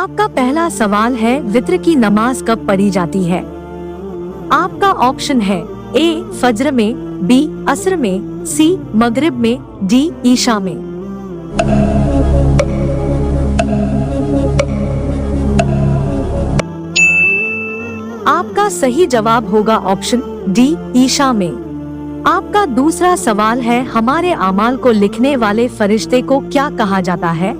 आपका पहला सवाल है, वित्र की नमाज कब पढ़ी जाती है? आपका ऑप्शन है ए फज्र में, बी असर में, सी मगरिब में, डी ईशा में। आपका सही जवाब होगा ऑप्शन डी ईशा में। आपका दूसरा सवाल है, हमारे आमाल को लिखने वाले फरिश्ते को क्या कहा जाता है?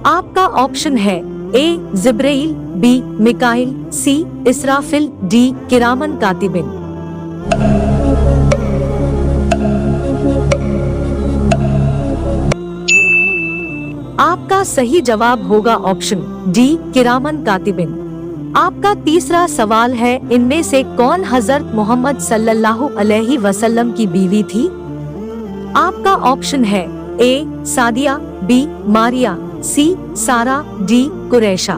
आपका ऑप्शन है ए जिब्राइल, बी मिकाइल, सी इसराफिल, डी किरामन कातिबिन। आपका सही जवाब होगा ऑप्शन डी किरामन कातिबिन। आपका तीसरा सवाल है, इनमें से कौन हजरत मोहम्मद सल्लल्लाहु अलैहि वसल्लम की बीवी थी? आपका ऑप्शन है ए सादिया, बी मारिया, सी सारा, डी कुरैशा।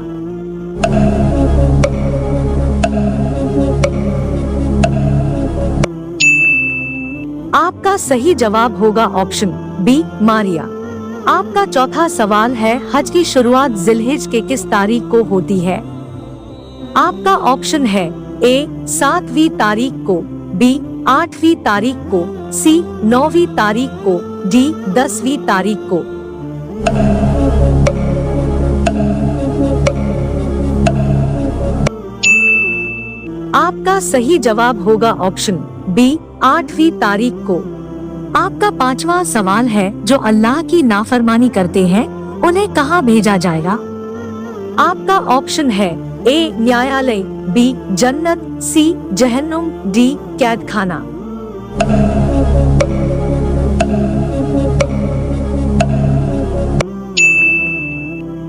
आपका सही जवाब होगा ऑप्शन बी मारिया। आपका चौथा सवाल है, हज की शुरुआत जिलहिज के किस तारीख को होती है? आपका ऑप्शन है ए 7वीं तारीख को, बी 8वीं तारीख को, सी 9वीं तारीख को, डी 10वीं तारीख को। आपका सही जवाब होगा ऑप्शन बी 8वीं तारीख को। आपका पांचवा सवाल है, जो अल्लाह की नाफरमानी करते हैं उन्हें कहाँ भेजा जाएगा? आपका ऑप्शन है ए न्यायालय, बी जन्नत, सी जहन्नुम, डी कैद खाना।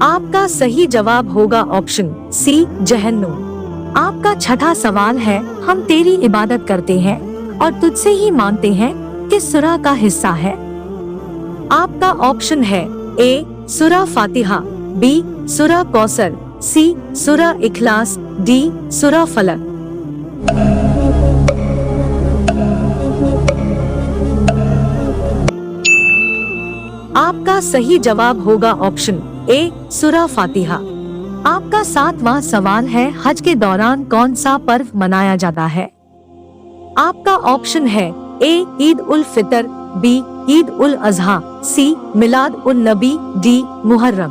आपका सही जवाब होगा ऑप्शन सी जहन्नुम। आपका छठा सवाल है, हम तेरी इबादत करते हैं और तुझसे ही मांगते हैं, किस सूरा का हिस्सा है? आपका ऑप्शन है ए सूरा फातिहा, बी सूरा कौसर, सी सूरा इखलास, डी सूरा फलक। आपका सही जवाब होगा ऑप्शन ए सूरा फातिहा। आपका सातवां सवाल है, हज के दौरान कौन सा पर्व मनाया जाता है? आपका ऑप्शन है ए ईद उल फितर, बी ईद उल अजहा, सी मिलाद उन नबी, डी मुहर्रम।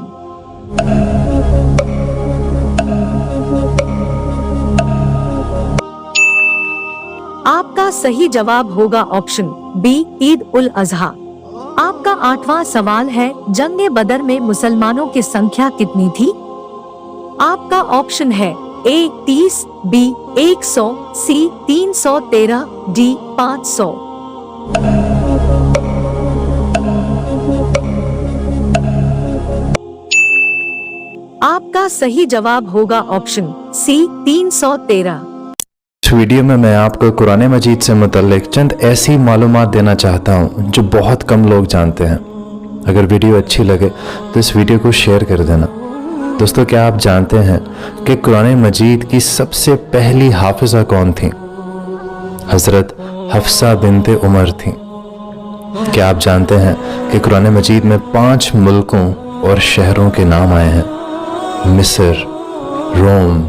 आपका सही जवाब होगा ऑप्शन बी ईद उल अजहा। आपका आठवां सवाल है, जंगे बदर में मुसलमानों की संख्या कितनी थी? आपका ऑप्शन है ए 30, बी 100, सी 313, डी 500। आपका सही जवाब होगा ऑप्शन सी 313। इस वीडियो में मैं आपको कुरान मजीद से मुतल्लिक चंद ऐसी मालूमात देना चाहता हूँ जो बहुत कम लोग जानते हैं। अगर वीडियो अच्छी लगे तो इस वीडियो को शेयर कर देना। दोस्तों, क्या आप जानते हैं कि कुरान मजीद की सबसे पहली हाफिज़ा कौन थी? हज़रत हफ्सा बिनते उमर थी। क्या आप जानते हैं कि कुरान मजीद में 5 मुल्कों और शहरों के नाम आए हैं? मिस्र, रोम,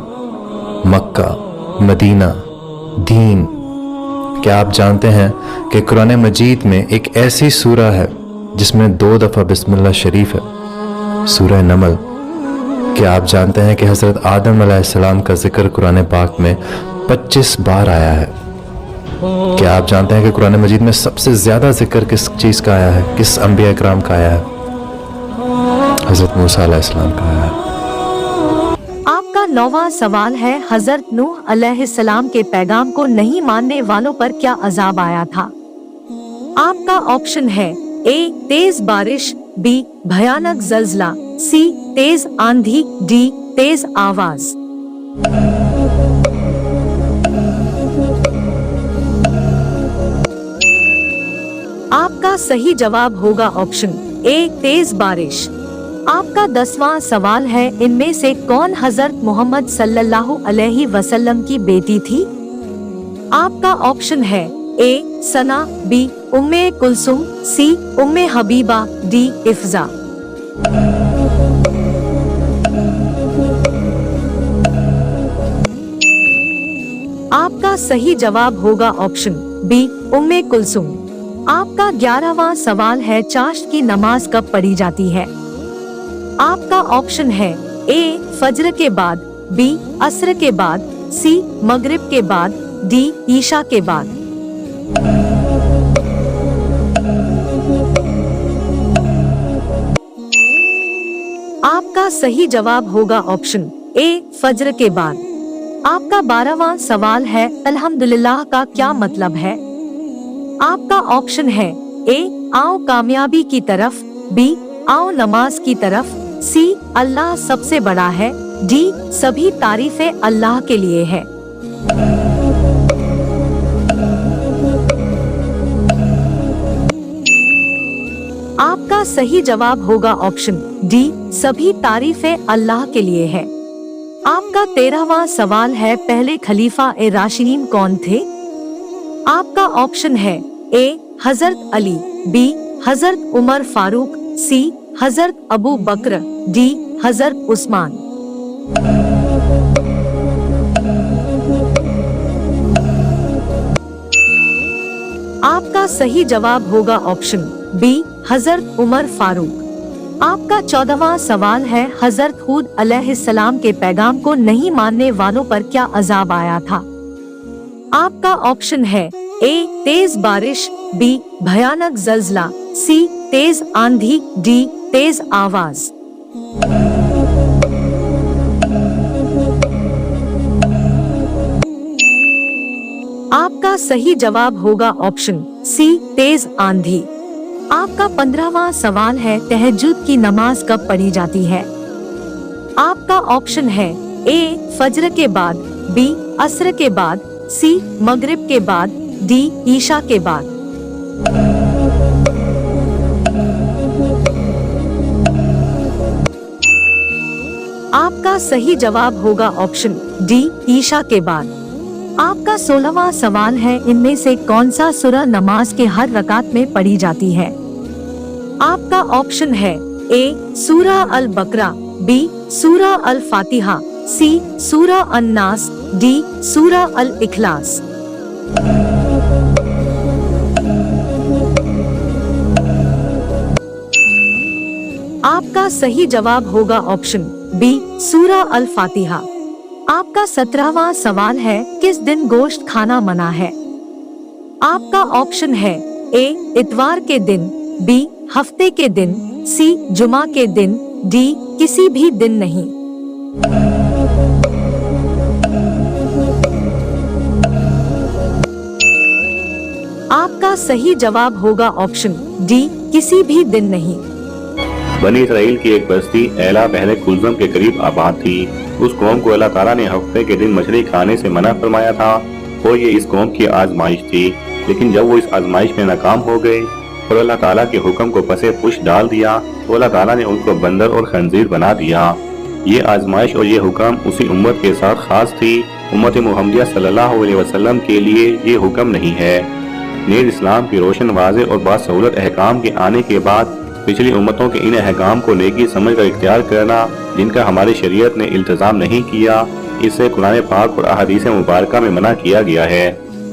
मक्का, मदीना, दीन। क्या आप जानते हैं कि कुरान मजीद में एक ऐसी सूरा है जिसमें 2 दफ़ा बिस्मिल्लाह शरीफ है, सूरह नमल। क्या आप जानते हैं कि हज़रत आदम अलैहिस्सलाम का जिक्र कुरान पाक में 25 बार आया है? क्या आप जानते हैं कि कुरान मजीद में सबसे ज़्यादा जिक्र किस चीज़ का आया है, किस अंबिया इकराम का आया है? हज़रत मूसा अलैहिस्सलाम का आया है। आपका 9वां सवाल है, हज़रत नूह अलैहिस्सलाम के पैगाम को नहीं मानने वालों पर क्या अजाब आया था? आपका ऑप्शन है ए तेज बारिश, बी भयानक जल्जला, सी तेज आंधी, डी तेज आवाज। आपका सही जवाब होगा ऑप्शन ए तेज बारिश। आपका 10वां सवाल है, इनमें से कौन हजरत मोहम्मद सल्लल्लाहु अलैहि वसल्लम की बेटी थी? आपका ऑप्शन है ए सना, बी उम्मे कुलसुम, सी उम्मे हबीबा, डी इफ्जा। आपका सही जवाब होगा ऑप्शन बी उम्मे कुलसुम। आपका 11वां सवाल है चाश्त की नमाज कब पढ़ी जाती है? आपका ऑप्शन है ए फज्र के बाद, बी असर के बाद, सी मगरिब के बाद, डी ईशा के बाद। आपका सही जवाब होगा ऑप्शन ए फज्र के बाद। आपका 12वां सवाल है अल्हम्दुलिल्लाह का क्या मतलब है? आपका ऑप्शन है ए आओ कामयाबी की तरफ, बी आओ नमाज की तरफ, सी अल्लाह सबसे बड़ा है, डी सभी तारीफें अल्लाह के लिए है। आपका सही जवाब होगा ऑप्शन डी सभी तारीफें अल्लाह के लिए है। आपका 13वां सवाल है पहले खलीफा ए राशिदीन कौन थे? आपका ऑप्शन है ए हजरत अली, बी हजरत उमर फारूक, सी हजरत अबू बकर, डी हजरत उस्मान। आपका सही जवाब होगा ऑप्शन बी हजरत उमर फारूक। आपका 14वां सवाल है हजरत हूद अलैहिस्सलाम के पैगाम को नहीं मानने वालों पर क्या अजाब आया था? आपका ऑप्शन है ए तेज बारिश, बी भयानक जल्जला, सी तेज आंधी, डी तेज आवाज। आपका सही जवाब होगा ऑप्शन सी तेज आंधी। आपका 15वां सवाल है तहज्जुद की नमाज कब पढ़ी जाती है? आपका ऑप्शन है ए फज्र के बाद, बी असर के बाद, सी मगरिब के बाद, डी ईशा के बाद। आपका सही जवाब होगा ऑप्शन डी ईशा के बाद। आपका 16वां सवाल है इनमें से कौन सा सूरा नमाज के हर रकात में पढ़ी जाती है? आपका ऑप्शन है ए सूरा अल बकरा, बी सूरा अल फातिहा, सी सूरा अन्नास, डी सूरा अल इखलास। आपका सही जवाब होगा ऑप्शन बी सूरा अल फातिहा। आपका 17वां सवाल है किस दिन गोश्त खाना मना है? आपका ऑप्शन है ए इतवार के दिन, बी हफ्ते के दिन, सी जुमा के दिन, डी किसी भी दिन नहीं। आपका सही जवाब होगा ऑप्शन डी किसी भी दिन नहीं। बनी इसराइल की एक बस्ती एला पहले कुलजम के करीब आबाद थी। उस कौम को अल्लाह ताला ने हफ्ते के दिन मछली खाने से मना फरमाया था और ये इस कौम की आजमाइश थी। लेकिन जब वो इस आजमाइश में नाकाम हो गए और अल्लाह ताला के हुक्म को पसे पुश डाल दिया तो अल्लाह ताला ने उनको बंदर और खंजीर बना दिया। ये आजमाइश और ये हुक्म उसी उम्मत के साथ खास थी। उम्मत मुहम्मदिया सल्लल्लाहु अलैहि वसल्लम के लिए ये हुक्म नहीं है। नीर इस्लाम की रोशन वाज़े और बासहूलत अहकाम के आने के बाद पिछली उम्मतों के इन अहकाम को नेकी समझ कर इख्तियार करना जिनका हमारी शरीयत ने इल्तिजाम नहीं किया, इससे कुरान पाक और अहादीस मुबारका में मना किया गया है।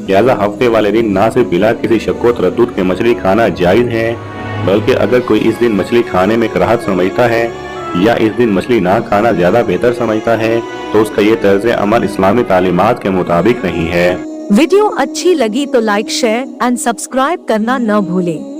लिहाजा हफ्ते वाले दिन ना सिर्फ बिला किसी शक व तरद्दुद के मछली खाना जायज़ है, बल्कि अगर कोई इस दिन मछली खाने में कराहत समझता है या इस दिन मछली ना खाना ज्यादा बेहतर समझता है तो उसका ये तर्ज अमल इस्लामी तालीमात के मुताबिक नहीं है। वीडियो अच्छी लगी तो लाइक, शेयर एंड सब्सक्राइब करना न भूलें।